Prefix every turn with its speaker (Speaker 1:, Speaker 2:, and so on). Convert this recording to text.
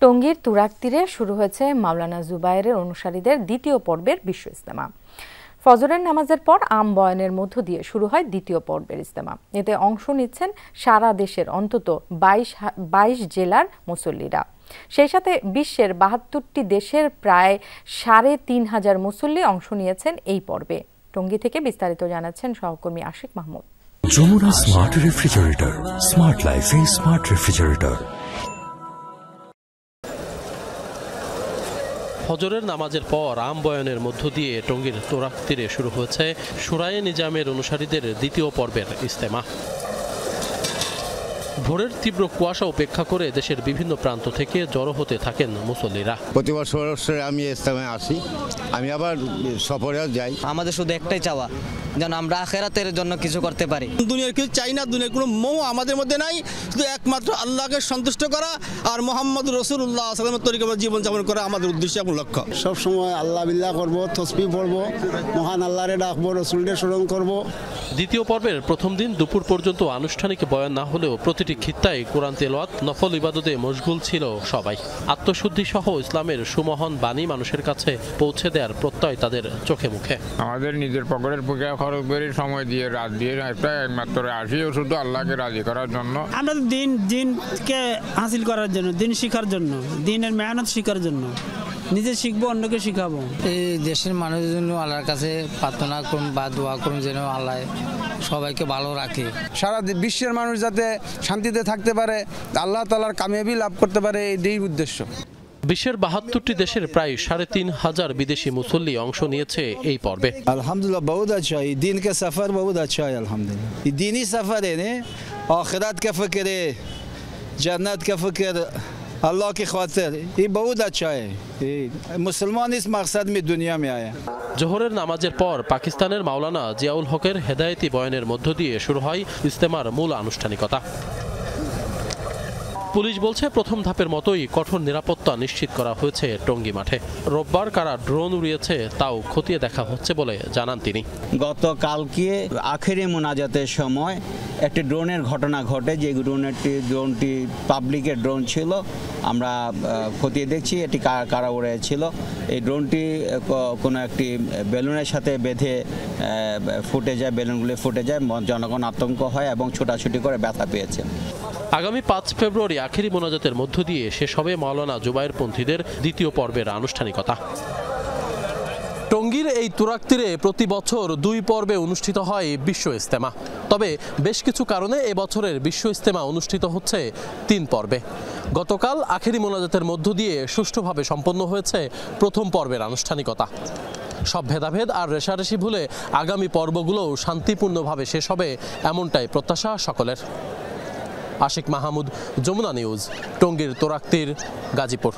Speaker 1: টঙ্গীর তুরাগ তীরে শুরু হয়েছে মাওলানা জুবায়েরের অনুসারীদের দ্বিতীয় পর্বের বিশ্ব ইজতেমা। ফজরের নামাজের পর আম বয়ানের মধ্য দিয়ে শুরু হয় দ্বিতীয় পর্বের ইজতেমা। এতে অংশ নিচ্ছেন সারা দেশের অন্তত ২২ জেলার মুসল্লিরা। সেই সাথে বিশ্বের ৭২টি দেশের প্রায় ৩,৫০০ মুসল্লি অংশ নিয়েছেন এই পর্বে। টঙ্গী থেকে বিস্তারিত জানাচ্ছেন সহকর্মী Ashik Mahmud.
Speaker 2: Jamuna smart refrigerator, smart লাইফে স্মার্ট রেফ্রিজারেটর।
Speaker 3: ফজরের নামাজের পর আম বয়ানের মধ্য দিয়ে টঙ্গীর তুরাগ তীরে শুরু হয়েছে শুরায়ে নিজামের অনুসারীদের দ্বিতীয় পর্বের ইজতেমা। ভোরের তীব্র কুয়াশা উপেক্ষা করে দেশের বিভিন্ন প্রান্ত থেকে জড়ো হতে থাকেন মুসল্লিরা।
Speaker 4: প্রতি বছর আমি ইজতেমায় আসি, আমি আবার সফরেও যাই।
Speaker 5: আমাদের শুধু একটাই চাওয়া, যেন আমরা আখিরাতের জন্য কিছু করতে পারি।
Speaker 6: দুনিয়ার কিছু চাই না, দুনিয়ার কোনো মোহ আমাদের মধ্যে নাই, শুধু একমাত্র আল্লাহকে সন্তুষ্ট করা আর মোহাম্মদ রাসূলুল্লাহ সাল্লাল্লাহু আলাইহি ওয়াসাল্লামের তরিকায় জীবনযাপন করা আমাদের উদ্দেশ্য এবং লক্ষ্য।
Speaker 7: সবসময় আল্লাহ বিল্লাহ করবো, তসবিহ পড়বো, মহান আল্লাহরে ডাকবো, রসুলকে স্মরণ করবো।
Speaker 3: দ্বিতীয় পর্বের প্রথম দিন দুপুর পর্যন্ত আনুষ্ঠানিক বয়ান না হলেও প্রতিটি খিত্তায় কোরআন তেলাওয়াত, নফল ইবাদতে মশগুল ছিল সবাই। আত্মশুদ্ধি সহ ইসলামের সুমহান বাণী মানুষের কাছে পৌঁছে দেওয়ার প্রত্যয় তাদের চোখে মুখে।
Speaker 8: আমাদের নিজের পকেটের পুজো খরচ করে সময় দিয়ে রাত দিয়ে মাত্র আসি শুধু আল্লাহকে রাজি করার জন্য।
Speaker 9: আমরা দিনকে হাসিল করার জন্য, দিন শিখার জন্য, দিনের মেহনত শিখার জন্য, নিজে শিখবো, অন্যকে শিখাবো।
Speaker 5: এই দেশের মানুষের জন্য আল্লাহর কাছে প্রার্থনা করুন বা দোয়া করুন যেন আল্লাহ সবাইকে ভালো রাখে।
Speaker 10: সারা বিশ্বের মানুষ যাতে শান্তিতে থাকতে পারে, আল্লাহ তাআলার কামিয়াবি লাভ করতে পারে, এই উদ্দেশ্য।
Speaker 3: বিশ্বের ৭২টি দেশের প্রায় ৩,৫০০ বিদেশি মুসল্লি অংশ নিয়েছে এই পর্বে।
Speaker 7: আলহামদুলিল্লাহ বহুত আচ্ছা, এই দিন কে সফর বহুত আচ্ছা है আলহামদুলিল্লাহ। ये दीनी सफर है ने, आखिरत का फिक्र है, जन्नत का फिक्र, अल्लाह की खातिर, ये बहुत अच्छा है। मुसलमान इस मकसद में दुनिया में आया।
Speaker 3: জোহরের নামাজের পর পাকিস্তানের মাওলানা জিয়াউল হকের হেদায়েতি বয়ানের মধ্য দিয়ে শুরু হয় ইজতেমার মূল আনুষ্ঠানিকতা। পুলিশ বলছে প্রথম ধাপের মতোই কঠোর নিরাপত্তা নিশ্চিত করা হয়েছে টঙ্গী মাঠে। রোববার কারা ড্রোন উড়িয়েছে তাও খতিয়ে দেখা হচ্ছে বলে জানান তিনি।
Speaker 11: গতকালকে আখেরি মোনাজাতের সময় একটি ড্রোনের ঘটনা ঘটে, যে ড্রোনটি পাবলিকের ড্রোন ছিল। আমরা খতিয়ে দেখছি এটি কারা উড়িয়েছিল। এই ড্রোনটি কোনো একটি বেলুনের সাথে বেঁধে ফুটে যায়, বেলুনগুলি ফুটে যায়, জনগণ আতঙ্ক হয় এবং ছোটাছুটি করে ব্যথা পেয়েছে।
Speaker 3: আগামী ৫ ফেব্রুয়ারি আখেরি মোনাজাতের মধ্য দিয়ে শেষ হবে মাওলানা জুবায়েরপন্থীদের দ্বিতীয় পর্বের আনুষ্ঠানিকতা। টঙ্গীর এই তুরাগ তীরে প্রতি বছর ২ পর্বে অনুষ্ঠিত হয় বিশ্ব ইজতেমা। তবে বেশ কিছু কারণে এবছরের বিশ্ব ইজতেমা অনুষ্ঠিত হচ্ছে ৩ পর্বে। গতকাল আখেরি মোনাজাতের মধ্য দিয়ে সুষ্ঠুভাবে সম্পন্ন হয়েছে প্রথম পর্বের আনুষ্ঠানিকতা। সব ভেদাভেদ আর রেশারেশি ভুলে আগামী পর্বগুলোও শান্তিপূর্ণভাবে শেষ হবে, এমনটাই প্রত্যাশা সকলের। আশিক মাহমুদ, যমুনা নিউজ, টঙ্গীর তুরাগ তীর, গাজীপুর।